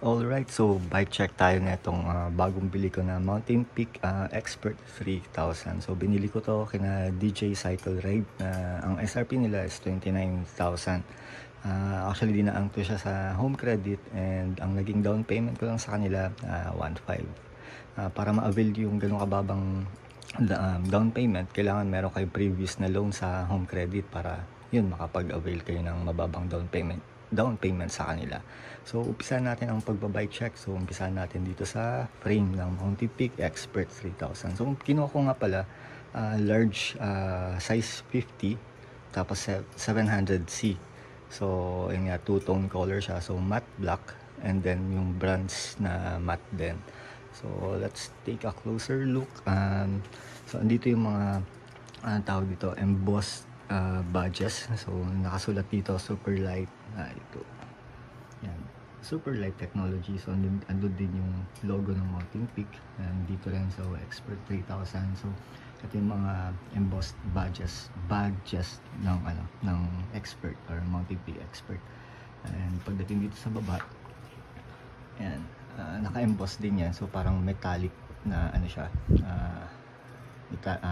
Alright, so bike check tayo na itong bagong bili ko na Mountain Peak Expert 3000. So binili ko to kina DJ Cycle Ride na ang SRP nila is 29,000. Actually dinaan to siya sa home credit and ang naging down payment ko lang sa kanila 1.5. Para ma-avail yung ganung kababang down payment, kailangan meron kayo previous na loan sa home credit para yun makapag-avail kayo ng mababang down payment sa kanila. So umpisahan natin ang pagbabike check. So umpisahan natin dito sa frame ng Mountain Peak Expert 3000. So kinuha ko nga pala large size 50 tapos 700C. So yun nga, two-tone color siya, so matte black and then yung bronze na matte din. So let's take a closer look. So andito yung mga tawag dito, embossed badges. So nakasulat dito super light, ito yan, super light technology. So andun din yung logo ng Mountain Peak and dito rin sa Expert 3000. So ito yung mga embossed badges ng Expert or Mountain Peak Expert. And pagdating dito sa baba, yan, naka-emboss din yan. So parang metallic na ano siya,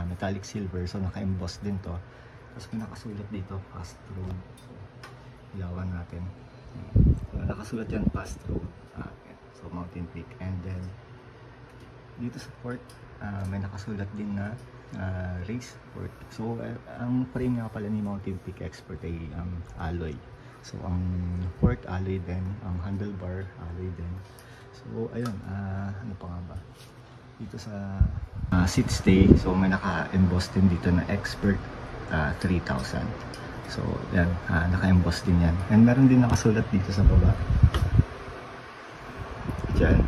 metallic silver. So naka-emboss din to. Tapos pinakasulat dito fast road. So ilawan natin. So, nakasulat yan fast road. So Mountain Peak. And then dito sa port, may nakasulat din na race port. So ang frame nga pala ni Mountain Peak Expert ay alloy. So ang port alloy din, ang handlebar alloy din. So ayun, ano pa nga ba? Dito sa seat stay, so may naka-emboss din dito na Expert 3000. So yan, naka-emboss din yan. And meron din nakasulat dito sa baba. Diyan.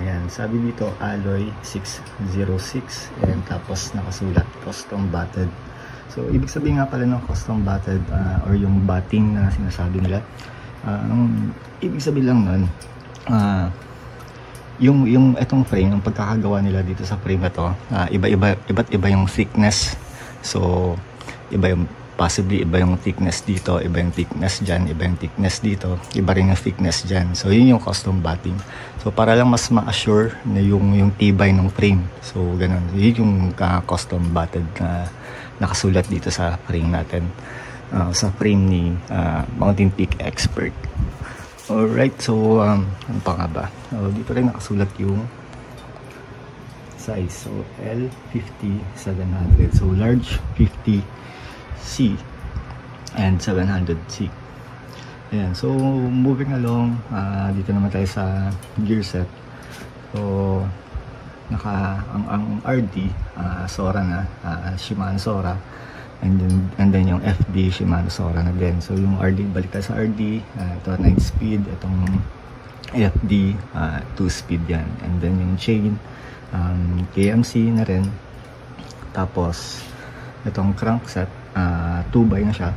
Yan, sabi dito alloy 606 and tapos nakasulat custom batted. So ibig sabihin nga pala ng custom batted or yung batting na sinasabi nila, ang ibig sabihin lang nun, yung etong frame, yung pagkakagawa nila dito sa frame na to, iba't iba yung thickness. So possibly iba yung thickness dito, iba yung thickness dyan, iba yung thickness dito, iba rin yung thickness dyan. So yun yung custom batting. So para lang mas ma-assure na yung tibay ng frame. So ganun, yun yung custom batted na nakasulat dito sa frame natin, sa frame ni Mountain Peak Expert. Alright, so ano pa nga ba? Dito rin nakasulat yung size. So L50 700. So large 50C and 700C. Ayan, so moving along, dito naman tayo sa gear set. So ang RD Sora na, Shimano Sora, and then yung FD Shimano Sora na din. So yung RD, balik tayo sa RD, ito 9 speed, itong FD 2 speed yan. And then yung chain, KMC na rin. Tapos itong crankset, 2x na siya.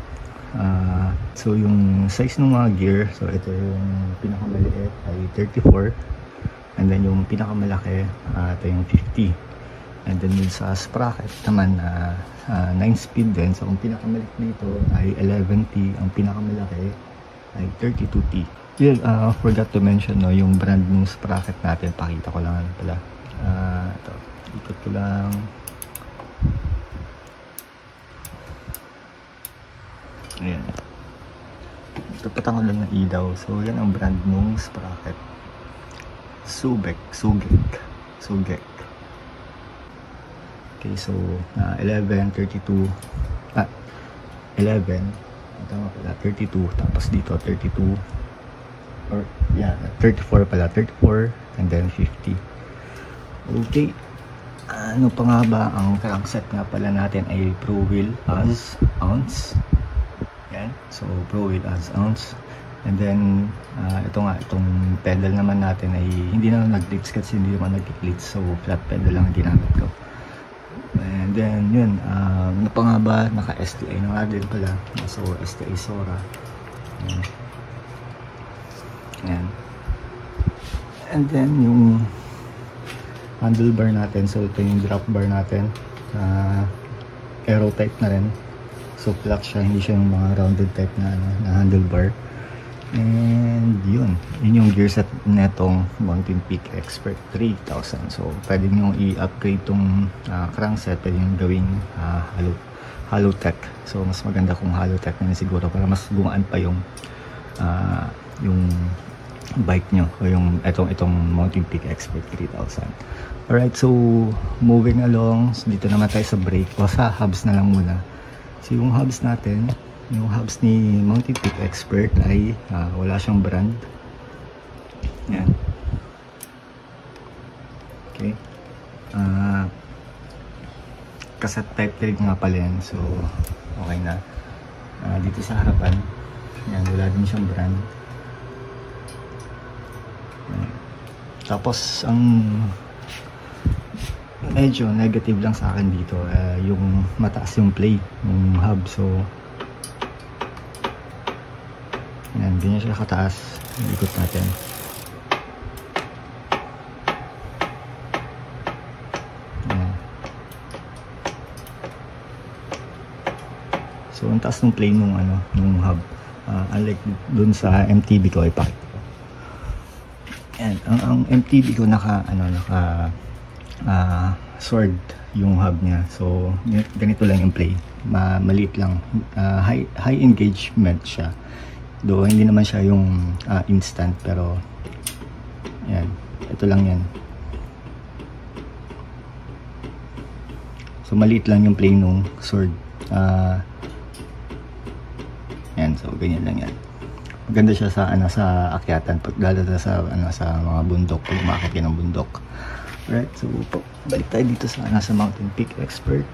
So yung size ng mga gear, so ito yung pinakamaliit ay 34, and then yung pinakamalaki ito yung 50. And then yung sa sprocket naman 9 speed din. So ang pinakamaliit dito ay 11T, ang pinakamalaki ay 32T. Yeah, forgot to mention, no, yung brand ng sprocket natin, pakita ko lang pala. Ito, ikot ko lang. Ayan. Tapatan ko lang ng ilaw. So yan ang brand ng sprocket. Sugek. Okay, so 11, 32, 11, tama pala, 32, tapos dito 32, or yeah, 34 pala, 34, and then 50. Okay, ano pa nga ba? Ang crankset nga pala natin ay Pro Wheel as ounce. Yan, so Pro Wheel as ounce. And then itong pedal naman natin ay hindi naman nag-glitch kasi hindi naman nag-glitch, so flat pedal lang ginamit ko. And then yun, ano pa nga ba, naka STI na nga din pala, so STI Sora. Yan. And then yung handlebar natin, so ito yung drop bar natin, aero type na rin. So flat siya, hindi siya yung mga rounded type na handlebar. And yun yung gear set netong Mountain Peak Expert 3000. So pwede nyo i-upgrade tong crankset, pwede nyo gawing Halotech. So mas maganda kung Halotech na siguro para mas gumaan pa yung bike nyo o yung itong Mountain Peak Expert 3000. Alright, so moving along, so, dito naman tayo sa brake o sa hubs na lang muna. So yung hubs natin, yung hubs ni Mountain Peak Expert ay wala siyang brand. Yan. Okay. Cassette type 3 nga pala yan. So okay na. Dito sa harapan, yan, wala din siyang brand. Yan. Tapos ang medyo negative lang sa akin dito, yung mataas yung play ng hub. So yan, hindi niya siya kataas. Ikot natin. Yan. So ang taas ng play nung hub, unlike dun sa MTB ko, ipakita ko. Yan, ang MTB ko naka sword yung hub niya. So ganito lang yung play, maliit lang, high engagement siya. Though hindi naman siya yung instant, pero yan, ito lang yan. So maliit lang yung play nung sword. Yan, so ganyan lang yan. Maganda siya sa sa akyatan, pag lalala sa sa mga bundok, pag umakyat ng bundok. Right, so balik tayo dito sa sa Mountain Peak Expert.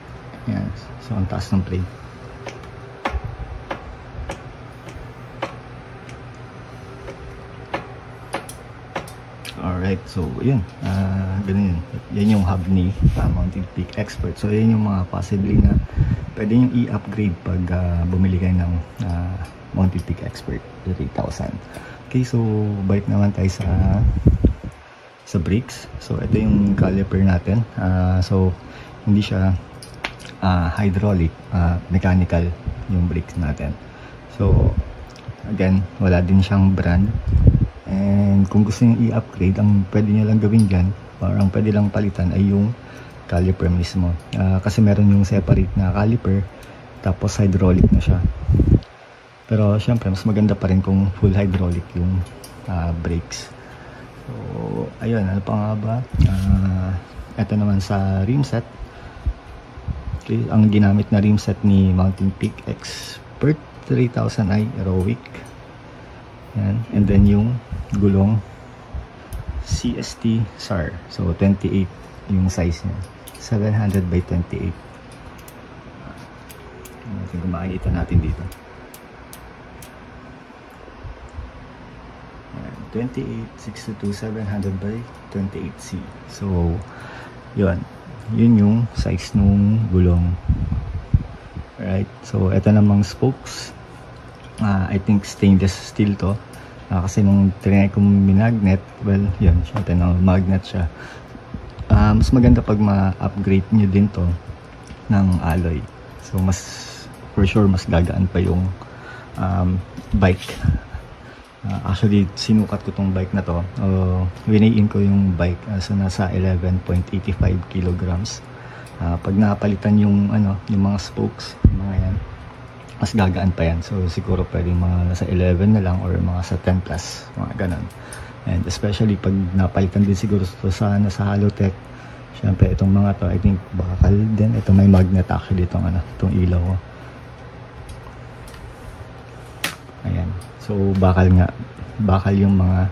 Yan, so ang taas ng play. Alright, so yun, ganun yun. Yan yung hub ni Mountain Peak Expert. So yan yung mga possibly na pwede nyo i-upgrade pag bumili kayo ng Mountain Peak Expert 3000. Okay, so balik naman tayo sa brakes. So ito yung caliper natin. So hindi siya hydraulic, mechanical yung brakes natin. So again, wala din siyang brand. And kung gusto nyo i-upgrade, ang pwede nyo lang gawin dyan, parang pwede lang palitan ay yung caliper mismo. Kasi meron yung separate na caliper, tapos hydraulic na siya. Pero syempre, mas maganda pa rin kung full hydraulic yung brakes. So, ayun, ano pa nga ba? Ito naman sa rim set. Okay, ang ginamit na rim set ni Mountain Peak Expert 3000 ay Aerowick. Yan. And then yung gulong CST SAR. So 28 yung size niya. 700 by 28. Natin kung makikita natin dito. 28, 62, 700 by 28C. So yun yung size nung gulong. Right. So ito namang spokes. I think stainless steel to. Kasi nung trinay kong minagnet, well, yun, syempre magnet siya. Mas maganda pag ma-upgrade nyo din to ng alloy. So mas, for sure, mas gagaan pa yung bike. Actually, sinukat ko tong bike na to. Winayin ko yung bike. So nasa 11.85 kilograms. Pag napalitan yung mga spokes, mga yan, mas gagaan pa yan. So siguro pwedeng mga nasa 11 na lang or mga sa 10 plus, mga ganun. And especially pag napalitan din siguro to sa Halotech. Syempre itong mga to, I think bakal din. Ito may magnet actually itong ilaw ko. Ayan. So bakal nga. Bakal yung mga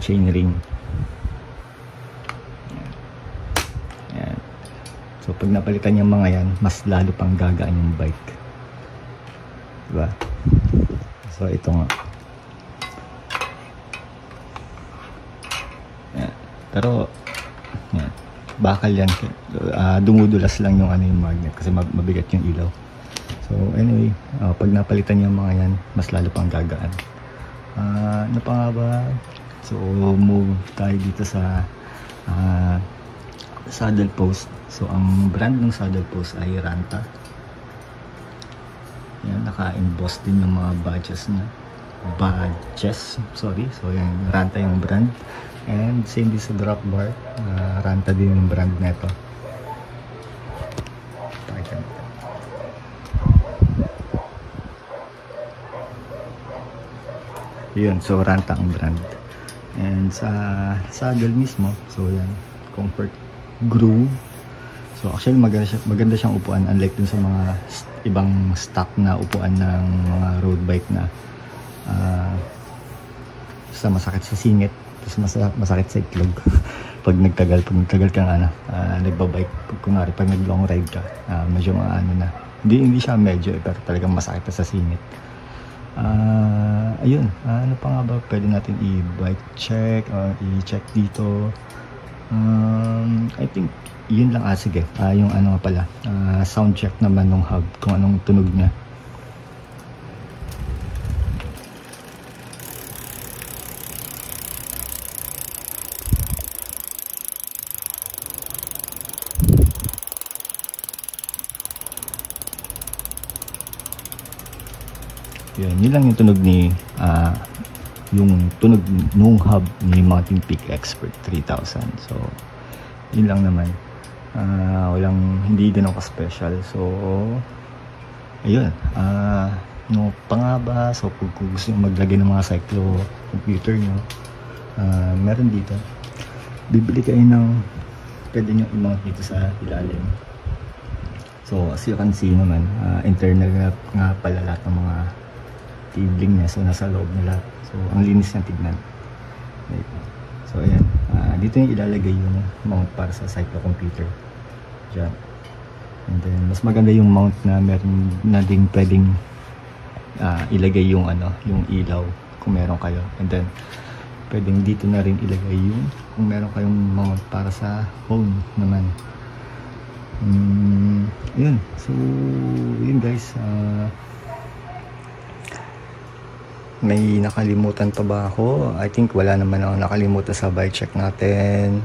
chain ring. Ayan. So pag napalitan yung mga yan, mas lalo pang gagaan yung bike. Diba? So ito nga. Yan. Pero yan. Bakal yan. Dumudulas lang yung yung magnet kasi mabigat yung ilaw. So anyway, pag napalitan yung mga yan, mas lalo pang gagaan. Ano pa nga ba? So move tayo dito sa saddle post. So ang brand ng saddle post ay Ranta. Yan, naka-emboss din yung mga badges niya. Badges, sorry. So yan, Ranta yung brand. And same din sa drop bar, Ranta din yung brand neto. Pakita natin. Yun, so Ranta ang brand. And sa saddle mismo, so yan, Comfort Groove. So actually maganda siyang upuan, unlike dun sa mga ibang stock na upuan ng mga road bike na basta masakit sa singit, tapos masakit sa itlog pag nagtagal kang nagbabike, pag nag long ride ka, medyo na, hindi siya medyo pero talagang masakit sa singit. Ayun, ano pa nga ba pwede natin i-bike check or i-check dito? I think yun lang. Sige, yung ano nga pala, sound check naman ng hub, kung anong tunog niya. Yun lang yung tunog ni yung tunog nung hub ni Mountain Peak Expert 3000. So yun lang naman, hindi din ako special. So ayun, no pa nga ba, so kung gusto nyo maglagay ng mga cyclo computer nyo, meron dito, bibili kayo ng pwede nyo i-mount dito sa ilalim. So as you can see naman, internal nga pala lahat ng mga cabling niya, so nasa loob na lahat. So ang linis na tignan. So ayan, dito yung ilalagay yung mount para sa cyclo computer dyan. And then mas maganda yung mount na meron na ding pwedeng ilagay yung yung ilaw kung meron kayo. And then pwedeng dito na rin ilagay yung kung meron kayong mount para sa phone naman. Yun, so yun guys. May nakalimutan pa ba ako? I think wala naman ako nakalimutan sa bike check natin.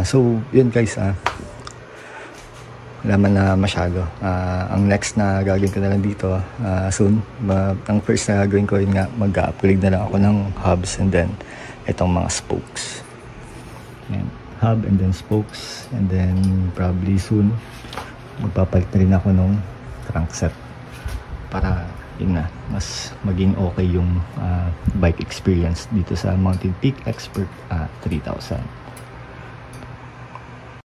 So yun guys, wala man na masyado. Ang next na gagawin ko na lang dito soon, ang first na gagawin ko yun nga, mag-upgrade na lang ako ng hubs and then itong mga spokes. Yan, hub and then spokes, and then probably soon magpapalit na rin ako ng crankset para yun na, mas maging okay yung bike experience dito sa Mountain Peak Expert 3000.